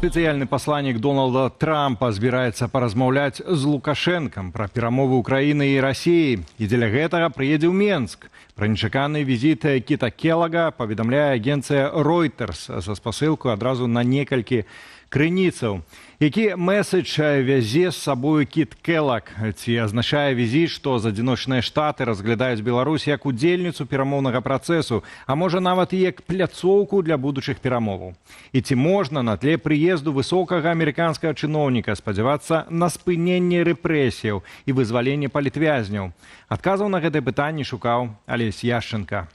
Спецыяльны пасланнік Дональда Трампа збіраецца паразмаўляць з Лукашэнкам пра перамовы Украіны і Расіі. І дзеля гэтага прыедзе ў Менск. Пра нечаканы візіт Кіта Келага паведамляе агенцыя Reuters са спасылкаю адразу на некалькі крыніцаў. Які месседж вязе з сабою Кіт Келаг? Ці азначае візіт, што адзіночныя штаты разглядаюць Беларусь як удзельніцу перамоўнага працэсу, а можа нават і як пляцоўку для будучых перамоваў? І ці можна на тле прыезду высокага амерыканскага чыноўніка спадзявацца на спыненне рэпрэсіяў і вызваленне палітвязняў? Адказаў на гэтае пытанне шукаў Алесь Яшченка.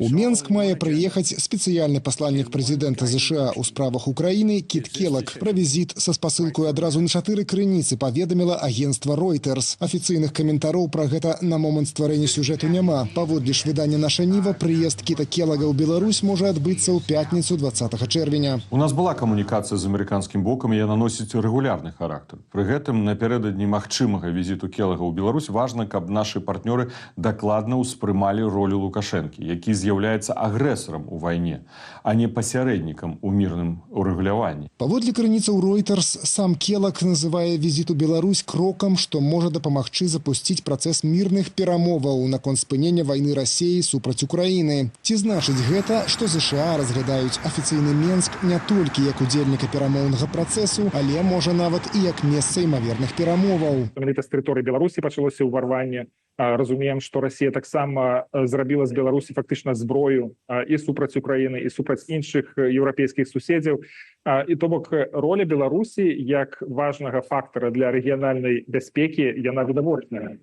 У Менск мае прыехаць спецыяльны пасланнік прэзідэнта США ў справах Украіны Кіт Келаг. Пра візіт са спасылкаю адразу на 4 крыніцы паведаміла агенцтва Reuters. Афіцыйных каментароў пра гэта на момант стварэння сюжэту няма. Паводле ж выдання «Наша Ніва», прыезд Кіта Келага ў Беларусь можа адбыцца ў пятніцу 20 чэрвеня. У нас была камунікацыя з амерыканскім бокам, і яна носіць рэгулярны характар. Пры гэтым напярэдадні магчымага візіту Келага ў Беларусь важна, каб нашы партнёры дакладна ўспрымалі ролю Лукашэнкі, які з'яўляецца агрэсарам у вайне, а не пасярэднікам у мірным урэгуляванні. Паводле крыніцаў Reuters, сам Келаг называе візіт у Беларусь крокам, што можа дапамагчы запусціць працэс мірных перамоваў наконт спынення вайны Расіі супраць Украіны. Ці значыць гэта, што США разглядаюць афіцыйны Менск не толькі як удзельніка перамоўнага працэсу, але можа нават і як месца імаверных перамоваў. Менавіта з тэрыторыі Беларусі пачалося ўварванне. Разумеем, што Расія таксама зрабіла з Беларусі фактычна зброю і супраць Украіны, і супраць іншых еўрапейскіх суседзяў. І то бок роля Беларусі як важнага фактара для рэгіянальнай бяспекі, яна відавочная.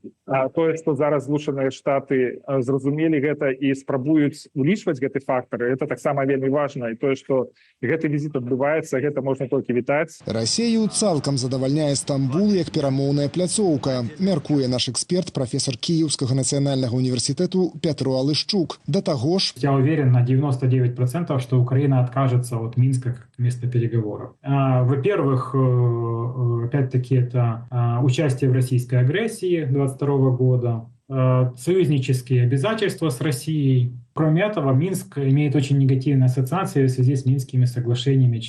Тое, што зараз Злучаныя Штаты зразумелі гэта і спрабуюць улічваць гэты фактар, гэта таксама вельмі важна. І тое, што гэты візіт адбываецца, гэта можна толькі вітаць. Расію цалкам задавальняе Стамбул як перамоўная пляцоўка, мяркуе наш эксперт, прафесор Киевского национального университета Петро Алышчук. До того ж... Я уверен на 99%, что Украина откажется от Минска как места переговоров. Во-первых, опять-таки, это участие в российской агрессии 2022 года, союзнические обязательства с Россией. Кроме этого, Минск имеет очень негативные ассоциации в связи с Минскими соглашениями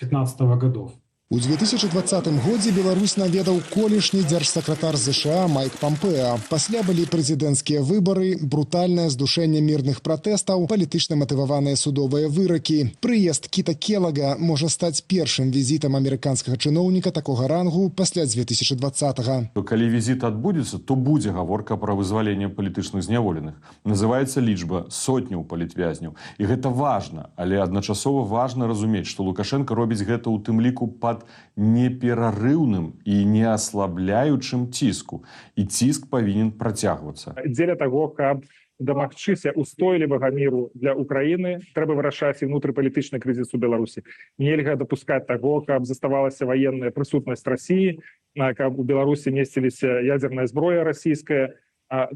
2014-2015 годов. У 2020 годзе Беларусь наведаў колішні дзяржсакратар США Майк Помпео. Пасля былі прэзідэнцкія выбары, брутальнае здушэнне мірных пратэстаў, палітычна матываваныя судовыя выракі. Прыезд Кіта Келага можа стаць першым візітам амерыканскага чыноўніка такога рангу пасля 2020-го. Калі візіт адбудзецца, то будзе гаворка пра вызваленне палітычных зняволеных. Называецца лічба сотняў палітвязняў. І гэта важна, але адначасова важна разумець, што Лукашенко робіць гэта ў тым ліку пад неперарыўным і неаслабляючым ціску. І ціск павінен працягвацца. Дзеля таго, каб дамагчыся устойлівага міру для Украіны, трэба вырашаць і внутрыпалітычны крызіс у Беларусі. Нельга дапускаць таго, каб заставалася ваенная прысутнасць Расіі, каб у Беларусі месціліся ядзерная зброя расійская.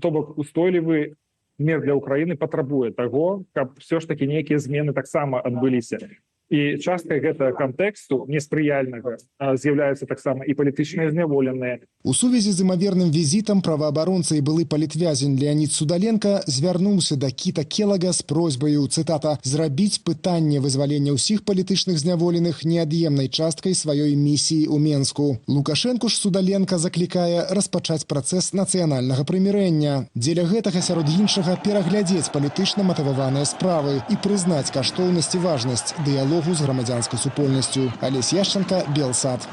То бок устойлівы мір для Украіны патрабуе таго, каб все ж такі нейкія змены таксама адбыліся. І часткай гэтага кантэксту неспрыяльнага з'яўляюцца таксама і палітычныя зняволеныя. У сувязі з імаверным візітам праваабаронца і былы палітвязень Леонід Судаленко звярнуўся да Кіта Келага з просьбаю, цытата, «зрабіць пытанне вызвалення ўсіх палітычных зняволеных неад'емнай часткай сваёй місіі ў Менску». Лукашэнку ж Судаленко заклікае распачаць працэс нацыянальнага прымірэння. Дзеля гэтага, сярод іншага, пераглядзець палітычна матываваныя справы і прызнаць каштоўнасць і важнасць дыялогу з грамадзянскай супольнасцю. Алесь Яшченка, Белсад.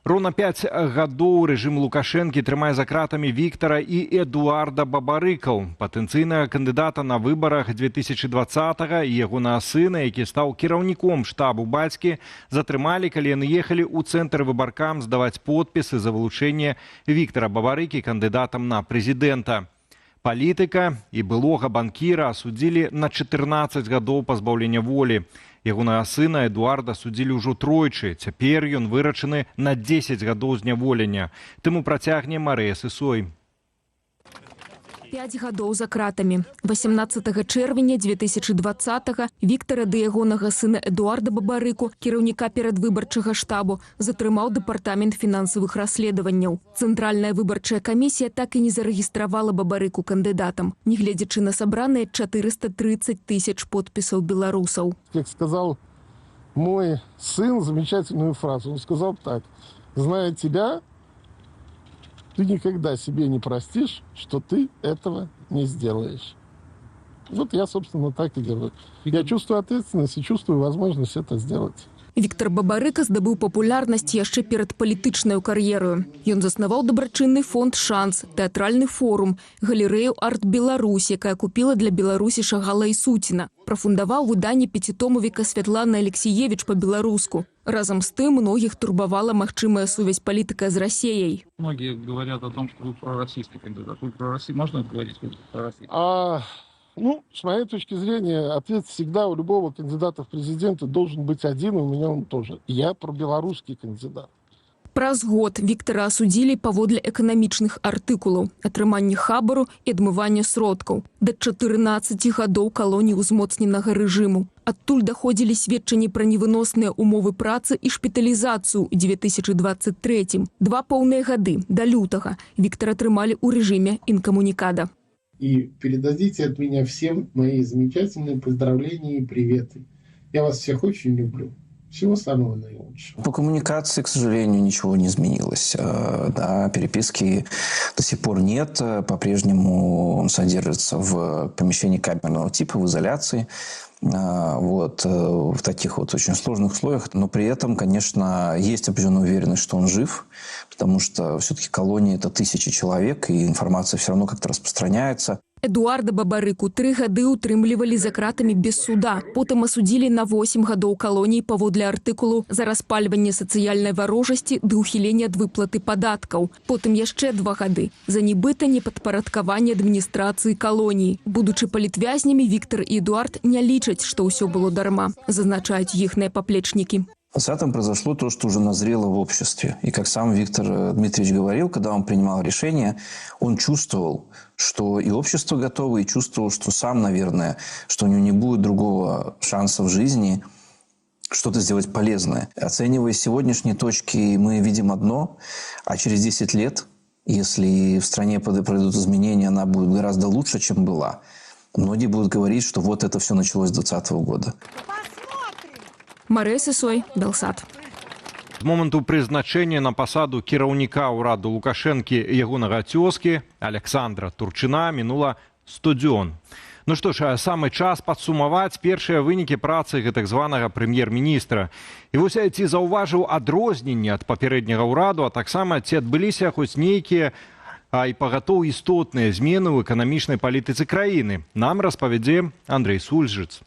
Роўна 5 гадоў рэжым Лукашэнкі трымае за кратамі Віктара і Эдуарда Бабарыкаў, патэнцыйнага кандыдата на выбарах 2020-го, і ягонага сына, які стаў кіраўніком штабу бацькі, затрымалі, калі яны ехалі ў цэнтр выбаркам здаваць подпісы за вылучэнне Віктара Бабарыкі кандыдатам на прэзідэнта. Палітыка і былога банкіра асудзілі на 14 гадоў пазбаўлення волі. Ягонага сына Эдуарда судзілі ўжо тройчы. Цяпер ён вырашаны на 10 гадоў зняволення. Таму працягне Марыя Сысой. 5 гадоў за кратамі. 18 чэрвеня 2020-го Віктара ды ягонага сына Эдуарда Бабарыку, кіраўніка перадвыбарчага штабу, затрымаў дэпартамент фінансавых расследаванняў. Цэнтральная выбарчая камісія так і не зарэгістравала Бабарыку кандыдатам, нягледзячы на сабраныя 430 000 подпісаў беларусаў. Як сказал мой сын замечательную фразу. Он сказал так: зная тебя, ты никогда себе не простишь, что ты этого не сделаешь. Вот я, собственно, так и делаю. Я чувствую ответственность и чувствую возможность это сделать. Віктор Бабарыка здабыў папулярнасць яшчэ перад палітычнаю кар'ерою. Ён заснаваў дабрачынны фонд «Шанс», тэатральны форум, галерэю «Арт Беларусь», якая купіла для Беларусі Шагала і Суціна. Прафундаваў выданне пяцітомавіка Святланы Алексіевіч па-беларуску. Разам з тым, многіх турбавала магчымая сувязь палітыка з Расіяй. Многие говорят о том, что вы пророссийский кандидат. Вы можно говорить про Россию? Ну, с моей точки зрения, ответ всегда у любого кандидата в президенты должен быть один, и у меня он тоже. Я пробеларусский кандидат. Праз год Віктара асудзілі паводле эканамічных артыкулаў, атрымання хабару і адмывання сродкаў. Да 14 гадоў калоніі ўзмоцненага рэжыму. Адтуль даходзілі сведчанні пра невыносныя умовы працы і шпіталізацыю ў 2023. 2 поўныя гады, да лютага, Віктара трымалі ў рэжыме інкамунікада. И передадите от меня всем мои замечательные поздравления и приветы. Я вас всех очень люблю. Всего самого наилучшего. По коммуникации, к сожалению, ничего не изменилось. Да, переписки до сих пор нет. По-прежнему он содержится в помещении камерного типа, в изоляции. Вот, в таких вот очень сложных условиях. Но при этом, конечно, есть определенная уверенность, что он жив, потому что все-таки колония – это 1000 человек, и информация все равно как-то распространяется. Эдуарда Бабарыку 3 гады утрымлівалі за кратамі без суда. Потым асудзілі на 8 гадоў калоніі паводле артыкулу за распальванне сацыяльнай варожасці ды ўхіленне ад выплаты падаткаў. Потым яшчэ 2 гады за нібыта непадпарадкаванне адміністрацыі калоніі. Будучы палітвязнямі, Віктор і Эдуард не лічаць, што ўсё было дарма, зазначаюць іхныя паплечнікі. С этим произошло то, что уже назрело в обществе. И как сам Виктор Дмитриевич говорил, когда он принимал решение, он чувствовал, что и общество готово, и чувствовал, что сам, наверное, что у него не будет другого шанса в жизни что-то сделать полезное. Оценивая сегодняшние точки, мы видим одно, а через 10 лет, если в стране пройдут изменения, она будет гораздо лучше, чем была. Многие будут говорить, что вот это все началось с 2020 года. Марыя Сысой, Белсат. З моманту прызначэння на пасаду кіраўніка ўраду Лукашэнкі і ягонага цёзкі Александра Турчына мінула 100 дзён. Ну што ж, самы час падсумаваць першыя вынікі працы гэтак званага прэм'ер-міністра. І вось ці заўважыў адрозненне ад папярэдняга ўраду, а таксама ці адбыліся хоць нейкія і пагатоў істотныя змены ў эканамічнай палітыцы краіны. Нам распавядзе Андрей Сульжыц.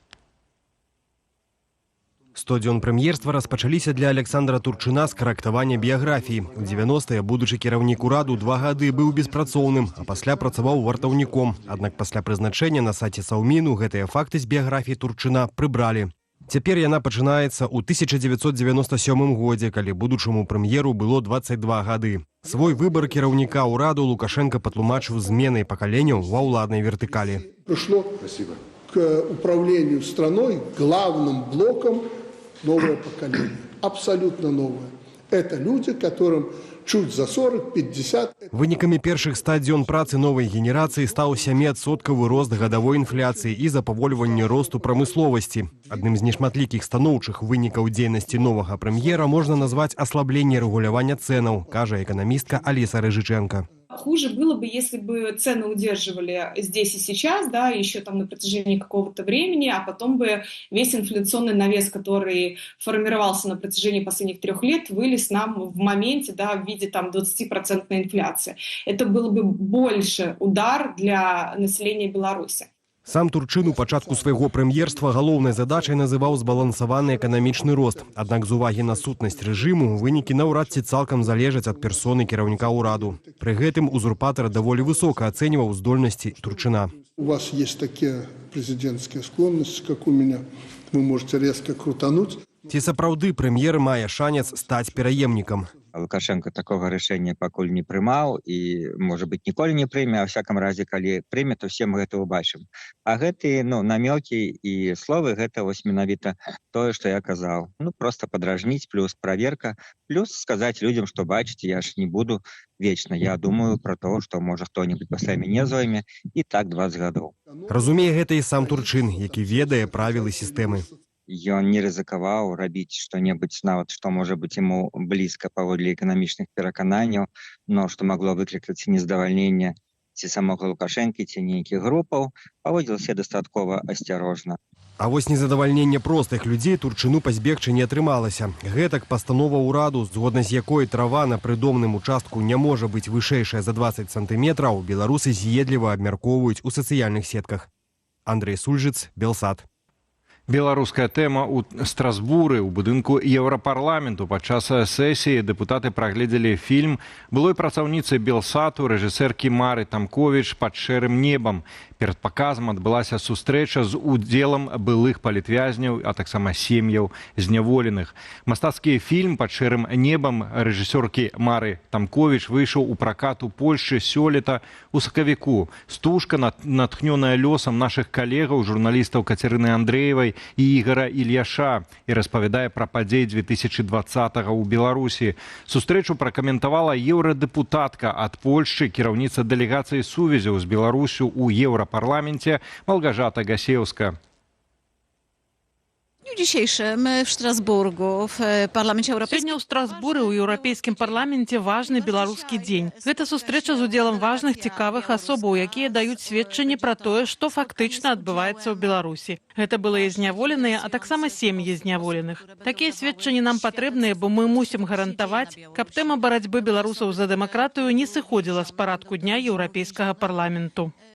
100 дзён прэм'ерства распачаліся для Александра Турчына з карэктавання біяграфіі. У 90-е будучы кіраўнік ураду 2 гады быў беспрацоўным, а пасля працаваў вартаўніком. Аднак пасля прызначэння на сайце Саўміну гэтыя факты з біяграфіі Турчына прыбралі. Цяпер яна пачынаецца ў 1997 годзе, калі будучаму прэм'еру было 22 гады. Свой выбар кіраўніка ўраду Лукашенко патлумачыў зменай пакаленняў ва ўладнай вертыкалі. Пришло к управлению страной главным блоком новое поколение, абсолютно новое. Это люди, которым чуть за 40-50. Вынікамі першых 100 дзён працы новай генерацыі стаў 7% рост гадавой інфляцыі і запавольванне росту прамысловасці. Адным з нешматлікіх станоўчых вынікаў дзейнасці новага прэм'ера можна назваць аслабленне рэгулявання цэнаў, кажа эканамістка Аліса Рыжыченко. Хуже было бы, если бы цены удерживали здесь и сейчас, да, еще там на протяжении какого-то времени, а потом бы весь инфляционный навес, который формировался на протяжении последних 3 лет, вылез нам в моменте, да, в виде там 20% инфляции. Это был бы больше удар для населения Беларуси. Сам Турчын у пачатку свайго прэм'ерства галоўнай задачай называў збалансаваны эканамічны рост. Аднак з увагі на сутнасць рэжыму вынікі наўрад ці цалкам залежаць ад персоны кіраўніка ўраду. Пры гэтым узурпатар даволі высока ацэньваў здольнасці Турчына. У вас есть такие президентские склонности, как у меня. Вы можете резко крутануть. Ці сапраўды прэм'ер мае шанец стаць пераемнікам? Лукашенко такого рашэння пакуль не прымаў і, можа быць, ніколі не прыме, а ў всяком разе, калі прыме, то все мы гэта ўбачым. А гэтыя, намёкі і словы, гэта вось менавіта тое, што я казаў. Просто падражніць, плюс праверка, плюс сказаць людям, што бачыце, я ж не буду вечна. Я думаю про то, што можа хто-нибудь пасля мяне зойме, і так 20 гадоў. Разумее гэта і сам Турчын, які ведае правілы сістэмы. ён не рызыкаваў рабіць што-небудзь, нават што можа быць яму блізка паводле эканамічных перакананняў, но што магло выклікаць нездавальненне ці самога Лукашэнкі, ці нейкіх групаў, паводзіў себя дастаткова асцярожна. А вось незадавальненне простых людзей Турчыну пазбегчы не атрымалася. Гэтак пастанова ўраду, згодна з якой трава на прыдомным участку не можа быць вышэйшая за 20 сантыметраў, беларусы з'едліва абмяркоўваюць у сацыяльных сетках. Андрей Сульжыц, Белсат. Беларуская тэма ў Страсбуры ў будынку Еўрапарламенту. Падчас сесіі дэпутаты прагледзелі фільм былой працаўніцы Белсату, рэжысэркі Мары Тамковіч «Пад шэрым небам». Перад паказам адбылася сустрэча з удзелам былых палітвязняў, а таксама сем'яў зняволеных. Мастацкі фільм «Пад шэрым небам» рэжысёркі Мары Тамковіч выйшаў у пракат у Польшчы сёлета ў сакавіку. Стужка, натхнёная лёсам нашых калегаў, журналістаў Кацярыны Андрэевай і Ігара Ільяша, і распавядае пра падзеі 2020-го ў Беларусі. Сустрэчу пракаментавала еўрадэпутатка ад Польшчы, кіраўніца дэлегацыі сувязяў з Беларусю ў Еўрапарламенце Малгажата Гасеўска. W dzisiejszym w Strasburgu, w Parlamencie Europejskim. Сегодня ў Страсбуры ў Еўрапейскім парламенце важны беларускі дзень. Гэта сустрэча з удзелам важных цікавых асобаў, якія даюць сведчанне пра тое, што фактычна адбываецца ў Беларусі. Гэта былыя зняволеныя, а таксама сем'і зняволеных. Такія сведчанні нам патрэбныя, бо мы мусім гарантаваць, каб тэма барацьбы беларусаў за дэмакратыю не сыходзіла з парадку дня Еўрапейскага парламенту.